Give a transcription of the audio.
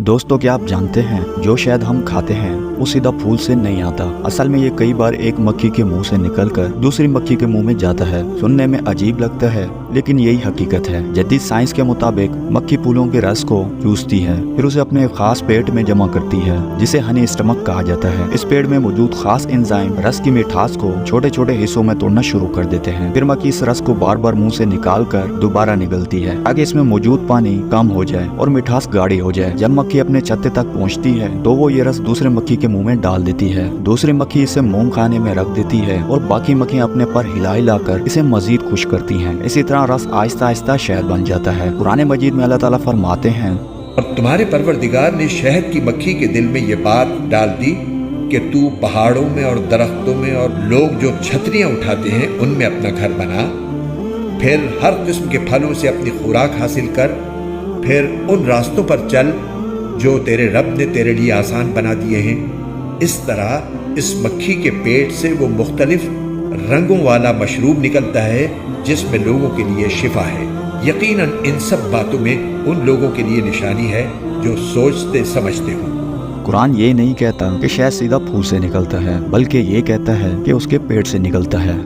दोस्तों, क्या आप जानते हैं जो शहद हम खाते हैं वो सीधा फूल से नहीं आता। असल में ये कई बार एक मक्खी के मुंह से निकलकर दूसरी मक्खी के मुंह में जाता है। सुनने में अजीब लगता है लेकिन यही हकीकत है। जदीद साइंस के मुताबिक मक्खी फूलों के रस को चूसती है, फिर उसे अपने खास पेट में जमा करती है जिसे हनी स्टमक कहा जाता है। इस पेट में मौजूद खास एंजाइम रस की मिठास को छोटे छोटे हिस्सों में तोड़ना शुरू कर देते हैं। फिर मक्खी इस रस को बार बार मुंह से निकाल कर दोबारा निगलती है ताकि इसमें मौजूद पानी कम हो जाए और मिठास गाढ़ी हो जाए। जब मक्खी अपने छत्ते तक पहुंचती है तो वो ये रस दूसरे मक्खी के मुंह में डाल देती है। दूसरी मक्खी इसे मोम खाने में रख देती है और बाकी मक्खियां अपने पर हिला कर इसे मजीद खुश करती हैं। इसी तरह रस आहिस्ता आहिस्ता शहद बन जाता है। कुरान मजीद में अल्लाह ताला फरमाते हैं, और तुम्हारे परवरदिगार ने शहद की मक्खी के दिल में ये बात डाल दी कि तू पहाड़ों में और दरख्तों में और लोग जो छतरियां उठाते हैं उनमें अपना घर बना, फिर हर किस्म के फलों से अपनी खुराक हासिल कर, फिर उन रास्तों पर चल जो तेरे रब ने तेरे लिए आसान बना दिए हैं। इस तरह इस मक्खी के पेट से वो मुख्तलिफ रंगों वाला मशरूब निकलता है जिसमें लोगों के लिए शिफा है। यकीनन इन सब बातों में उन लोगों के लिए निशानी है जो सोचते समझते हो। कुरान ये नहीं कहता कि शहद सीधा फूल से निकलता है, बल्कि ये कहता है कि उसके पेट से निकलता है।